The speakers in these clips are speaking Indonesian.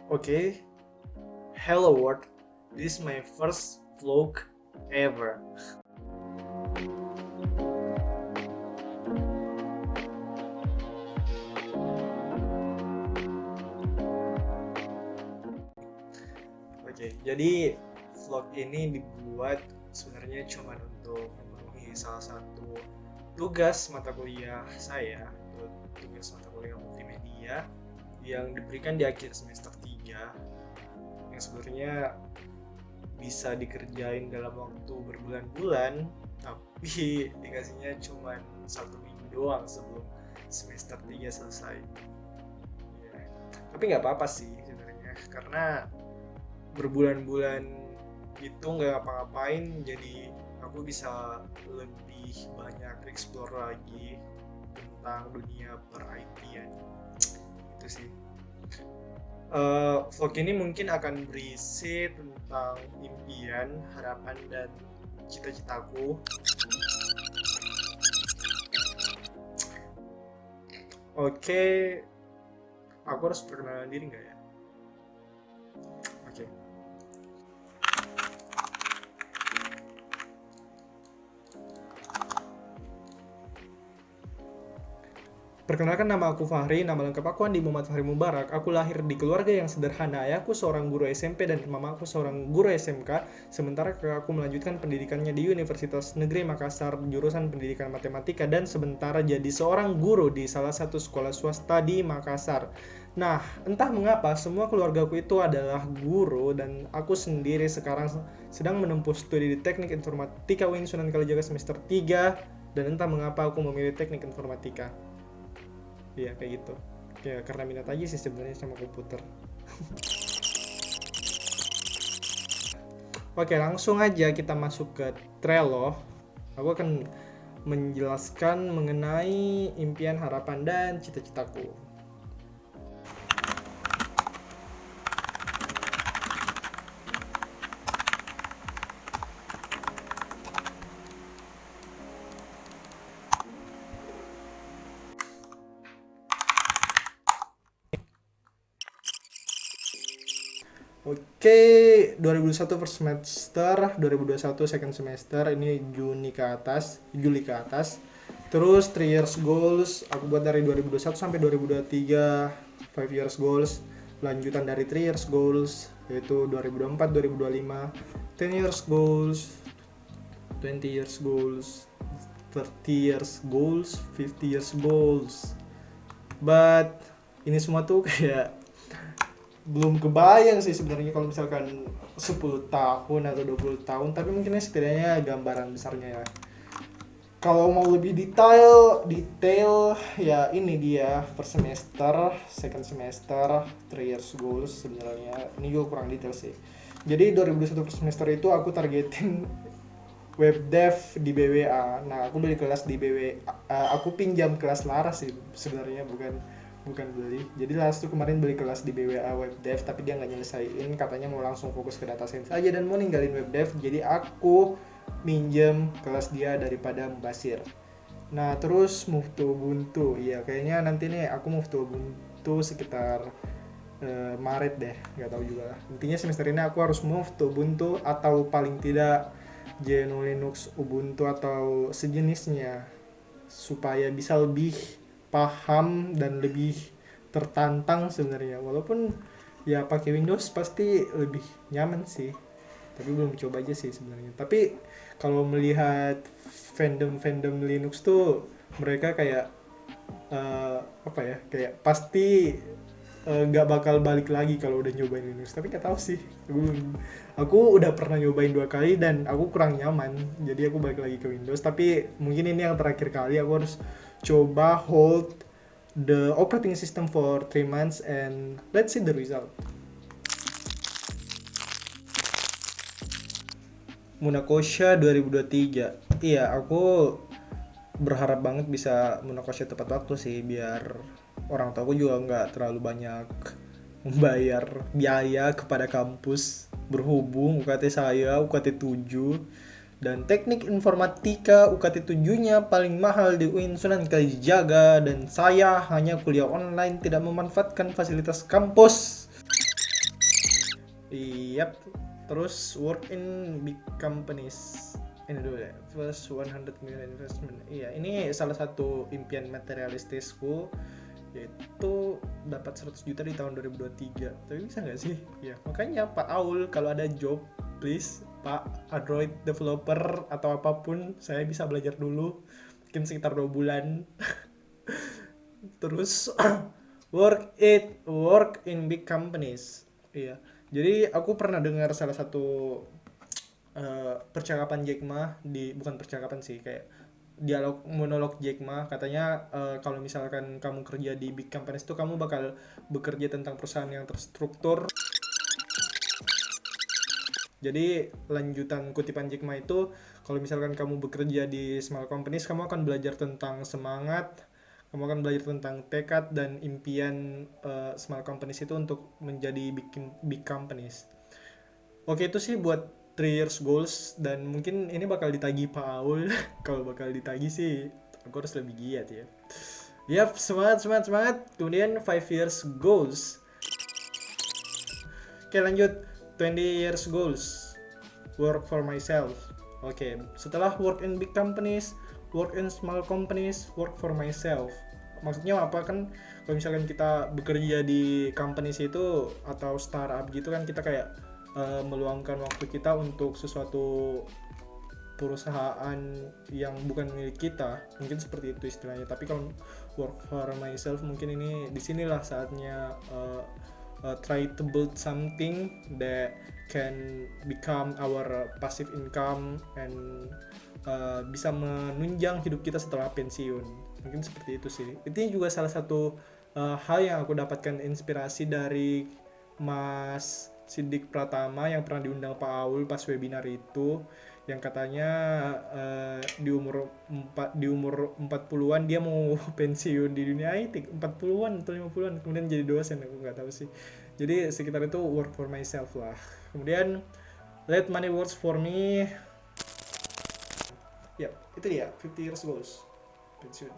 Okay, hello world. This is my first vlog ever. Oke, jadi vlog ini dibuat sebenarnya cuma untuk memenuhi salah satu tugas mata kuliah saya, tugas mata kuliah multimedia yang diberikan di akhir semester 3 yang sebenarnya bisa dikerjain dalam waktu berbulan-bulan, tapi dikasihnya cuma 1 minggu doang sebelum semester 3 selesai ya. Tapi nggak apa-apa sih sebenarnya, karena berbulan-bulan itu nggak ngapa-ngapain, jadi aku bisa lebih banyak explore lagi tentang dunia per IT-an. Itu sih. Vlog ini mungkin akan berisi tentang impian, harapan, dan cita-citaku. Oke, aku harus perkenalan diri nggak ya? Oke. Perkenalkan, nama aku Fahri, nama lengkap aku Andi Muhammad Fahri Mubarak. Aku lahir di keluarga yang sederhana. Ayahku seorang guru SMP dan mamaku seorang guru SMK. Sementara kakakku melanjutkan pendidikannya di Universitas Negeri Makassar, jurusan pendidikan matematika, dan sementara jadi seorang guru di salah satu sekolah swasta di Makassar. Nah, entah mengapa semua keluargaku itu adalah guru, dan aku sendiri sekarang sedang menempuh studi di Teknik Informatika UIN Sunan Kalijaga semester 3, dan entah mengapa aku memilih Teknik Informatika. Iya, kayak gitu. Ya, karena minat aja sih sebenarnya sama komputer. Oke, langsung aja kita masuk ke Trello. Aku akan menjelaskan mengenai impian, harapan, dan cita-citaku. Oke, 2021 first semester, 2021 second semester, ini Juli ke atas. Terus 3 years goals, aku buat dari 2021 sampai 2023, 5 years goals, lanjutan dari 3 years goals, yaitu 2024, 2025, 10 years goals, 20 years goals, 30 years goals, 50 years goals. But ini semua tuh kayak belum kebayang sih sebenarnya kalau misalkan 10 tahun atau 20 tahun, tapi mungkin setidaknya gambaran besarnya ya. Kalau mau lebih detail ya ini dia first semester, second semester, 3 years goals sebenarnya. Ini juga kurang detail sih. Jadi 2021 first semester itu aku targetin web dev di BWA. Nah, aku beli kelas di BWA. Aku pinjam kelas Laras sih sebenarnya, bukan beli. Jadi Laras tuh kemarin beli kelas di BWA web dev, tapi dia nggak nyelesain, katanya mau langsung fokus ke data science aja dan mau ninggalin web dev. Jadi aku minjem kelas dia daripada mubasir. Nah, terus move to Ubuntu. Iya, kayaknya nanti nih aku move to Ubuntu sekitar Maret deh, nggak tahu juga lah. Intinya semester ini aku harus move to Ubuntu atau paling tidak GNU Linux Ubuntu atau sejenisnya, supaya bisa lebih paham dan lebih tertantang sebenarnya. Walaupun ya pakai Windows pasti lebih nyaman sih, tapi belum coba aja sih sebenarnya. Tapi kalau melihat fandom Linux tuh, mereka kayak apa ya, kayak pasti nggak bakal balik lagi kalau udah nyobain Linux. Tapi nggak tahu sih, aku udah pernah nyobain 2 kali dan aku kurang nyaman, jadi aku balik lagi ke Windows. Tapi mungkin ini yang terakhir kali, aku harus coba hold the operating system for 3 months and let's see the result. Munakosha 2023. Iya, aku berharap banget bisa Munakosha tepat waktu sih, biar orang tua aku juga nggak terlalu banyak membayar biaya kepada kampus, berhubung UKT saya UKT 7 dan teknik informatika UKT 7-nya paling mahal di UIN Sunan Kalijaga, dan saya hanya kuliah online, tidak memanfaatkan fasilitas kampus. Yap. Terus work in big companies. Ini dulu ya. First 100 million investment. Iya, ini salah satu impian materialistisku, yaitu dapat 100 juta di tahun 2023. Tapi bisa nggak sih? Ya, makanya Pak Aul kalau ada job, please Pak Android developer atau apapun, saya bisa belajar dulu. Mungkin sekitar 2 bulan. Terus work in big companies. Iya. Jadi aku pernah dengar salah satu percakapan Jack Ma, bukan percakapan sih, kayak dialog monolog Jack Ma. Katanya kalau misalkan kamu kerja di big companies itu kamu bakal bekerja tentang perusahaan yang terstruktur. Jadi lanjutan kutipan Jack Ma itu, kalau misalkan kamu bekerja di small companies, kamu akan belajar tentang semangat, kamu akan belajar tentang tekad dan impian small companies itu untuk menjadi big companies. Oke, itu sih buat 3 years goals, dan mungkin ini bakal ditagi Pak Aul. Kalau bakal ditagi sih aku harus lebih giat ya. Yap, semangat. Kemudian 5 years goals. Oke, lanjut. 20 years goals. Work for myself. Oke, setelah work in big companies, work in small companies, work for myself. Maksudnya apa kan? Kalau misalkan kita bekerja di companies itu atau startup gitu kan, kita kayak meluangkan waktu kita untuk sesuatu perusahaan yang bukan milik kita, mungkin seperti itu istilahnya. Tapi kalau work for myself, mungkin ini disinilah saatnya try to build something that can become our passive income and bisa menunjang hidup kita setelah pensiun. Mungkin seperti itu sih. Itu juga salah satu hal yang aku dapatkan inspirasi dari Mas Sidik Pratama yang pernah diundang Pak Aul pas webinar itu, yang katanya di umur 40-an dia mau pensiun di dunia IT, 40-an atau 50-an, kemudian jadi dosen, aku nggak tahu sih. Jadi sekitar itu work for myself lah. Kemudian let money works for me. Ya, itu dia 50 years goals, pensiun.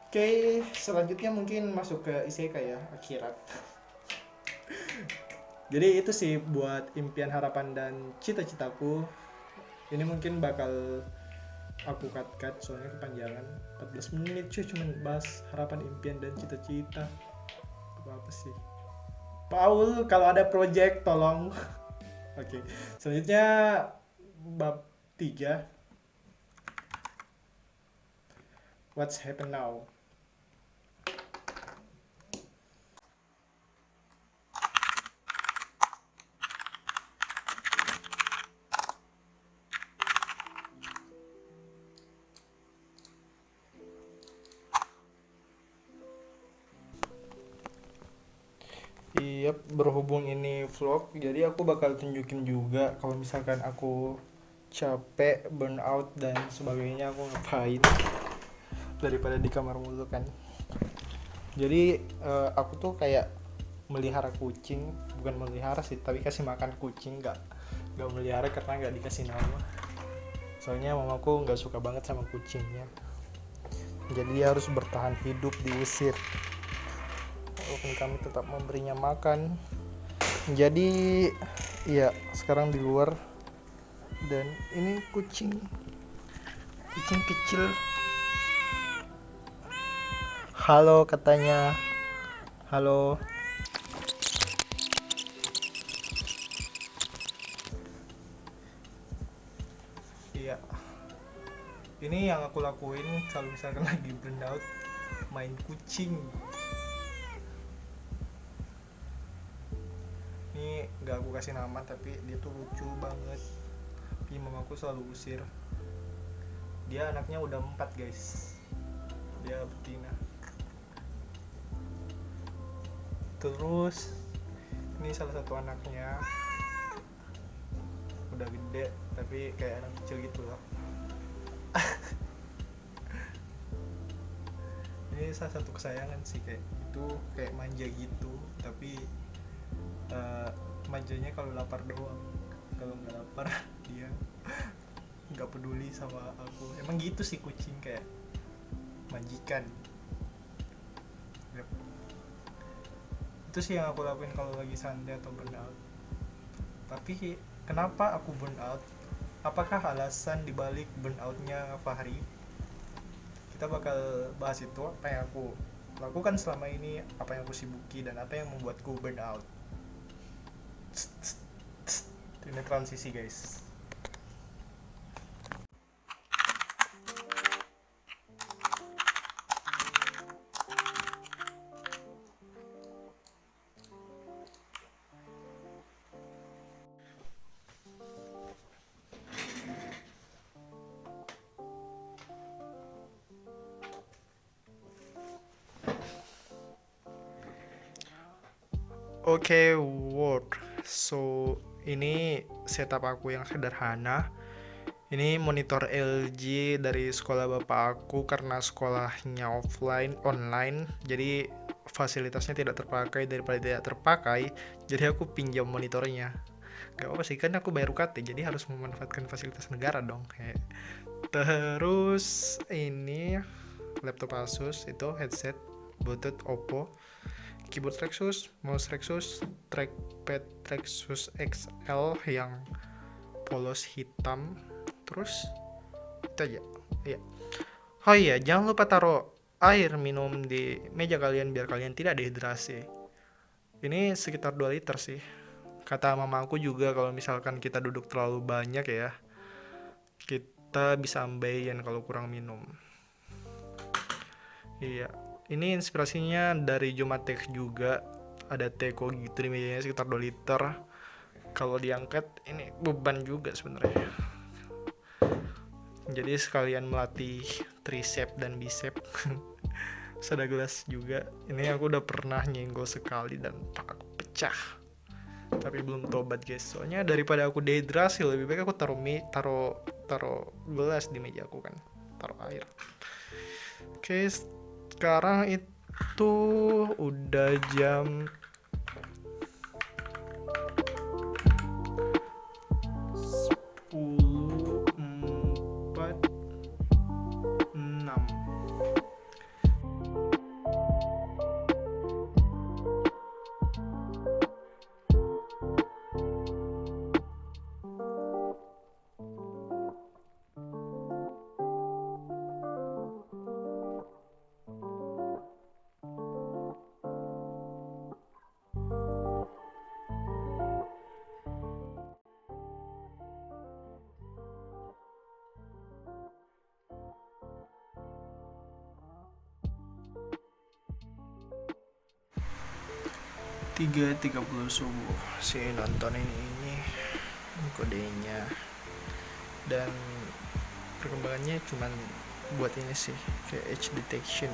Oke, selanjutnya mungkin masuk ke isekai ya, akhirat. Jadi itu sih buat impian, harapan, dan cita-citaku. Ini mungkin bakal aku cut soalnya kepanjangan. 14 menit cuy cuman bahas harapan, impian, dan cita-cita. Apa sih? Paul, kalau ada project tolong. Oke, selanjutnya bab 3. What's happen now? Iya, berhubung ini vlog, jadi aku bakal tunjukin juga kalau misalkan aku capek, burnout, dan sebagainya aku ngapain daripada di kamar mulu kan. Jadi aku tuh kayak melihara kucing, bukan melihara sih, tapi kasih makan kucing, nggak melihara karena nggak dikasih nama. Soalnya mamaku nggak suka banget sama kucingnya, jadi dia harus bertahan hidup diusir walaupun kami tetap memberinya makan. Jadi ya sekarang di luar, dan ini kucing kecil. Halo katanya, halo. Iya, ini yang aku lakuin kalau misalkan lagi burnout, main kucing. Ini gak aku kasih nama, tapi dia tuh lucu banget, tapi mamaku selalu usir. Dia anaknya udah 4 guys, dia betina. Terus ini salah satu anaknya udah gede tapi kayak anak kecil gitu loh. Ini salah satu kesayangan sih, kayak itu kayak manja gitu, tapi manjanya kalau lapar doang. Kalau nggak lapar dia nggak peduli sama aku. Emang gitu sih kucing, kayak majikan. Yep. Itu sih yang aku lakuin kalau lagi santai atau burnout. Tapi kenapa aku burn out? Apakah alasan dibalik burnoutnya Fahri? Kita bakal bahas itu, apa yang aku lakukan selama ini, apa yang aku sibuki, dan apa yang membuatku burn out. Ini transisi guys. Oke, Word. So, ini setup aku yang sederhana. Ini monitor LG dari sekolah bapak aku karena sekolahnya online. Jadi fasilitasnya tidak terpakai, daripada tidak terpakai. Jadi aku pinjam monitornya. Gak apa sih, kan aku bayar UKT, jadi harus memanfaatkan fasilitas negara dong. Terus ini laptop Asus, itu headset Bluetooth Oppo, keyboard Rexus, mouse Rexus, trackpad Rexus XL yang polos hitam. Terus itu aja. Iya. Oh iya, jangan lupa taruh air minum di meja kalian biar kalian tidak dehidrasi. Ini sekitar 2 liter sih. Kata mama aku juga kalau misalkan kita duduk terlalu banyak ya, kita bisa ambeien kalau kurang minum. Iya. Ini inspirasinya dari Jumatek juga. Ada teko gitu di mejanya sekitar 2 liter. Kalau diangkat ini beban juga sebenarnya. Jadi sekalian melatih tricep dan bicep. Ada gelas juga. Ini aku udah pernah nyenggol sekali dan pecah. Tapi belum tobat guys. Soalnya daripada aku dehidrasi, lebih baik aku taruh gelas di meja aku kan. Taruh air. Oke, sekarang itu udah jam 10.46. Tiga 30 subuh si nonton ini kodenya, dan perkembangannya cuman buat ini sih, kayak edge detection.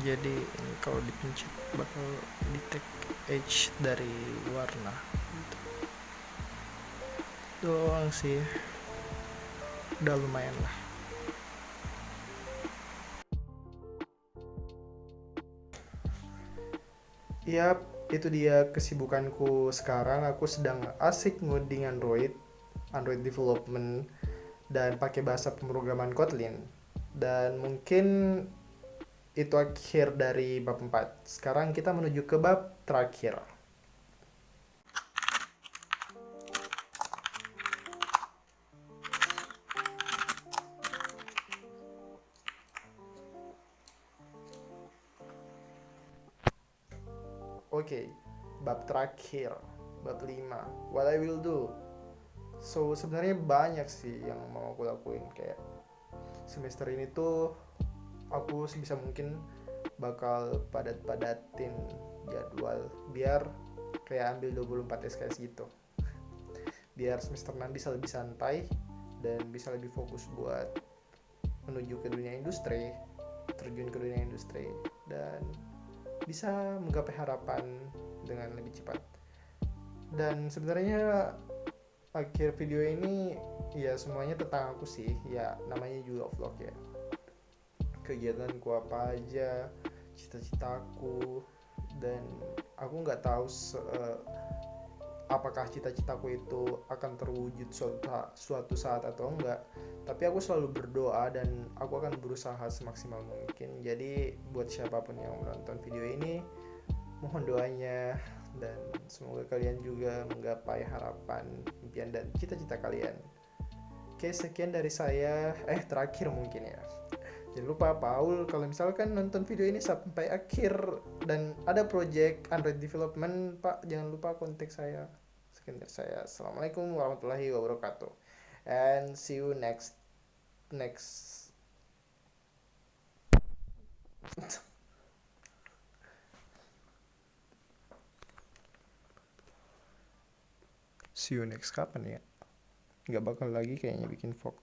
Jadi ini kalau dipencet bakal detect edge dari warna gitu. Doang sih, udah lumayan lah. Yap, itu dia kesibukanku sekarang. Aku sedang asik ngoding Android development, dan pakai bahasa pemrograman Kotlin. Dan mungkin itu akhir dari bab 4. Sekarang kita menuju ke bab terakhir. Oke, bab terakhir, bab 5. What I will do. So, sebenarnya banyak sih yang mau aku lakuin. Kayak semester ini tuh aku sebisa mungkin bakal padat-padatin jadwal biar kayak ambil 24 SKS gitu. Biar semester 6 bisa lebih santai dan bisa lebih fokus buat menuju ke dunia industri, terjun ke dunia industri, dan bisa menggapai harapan dengan lebih cepat. Dan sebenarnya akhir video ini ya semuanya tentang aku sih, ya namanya juga vlog ya. Kegiatanku apa aja, cita-citaku, dan aku nggak tahu apakah cita-citaku itu akan terwujud suatu saat atau enggak. Tapi aku selalu berdoa dan aku akan berusaha semaksimal mungkin. Jadi buat siapapun yang menonton video ini, mohon doanya. dan semoga kalian juga menggapai harapan, impian dan cita-cita kalian. Oke, sekian dari saya. Terakhir mungkin ya, jangan lupa Paul kalau misalkan nonton video ini sampai akhir dan ada project Android development, Pak, jangan lupa kontak saya. Sekian dari saya. Assalamualaikum warahmatullahi wabarakatuh, and see you next see you next kapan ya, nggak bakal lagi kayaknya bikin vlog.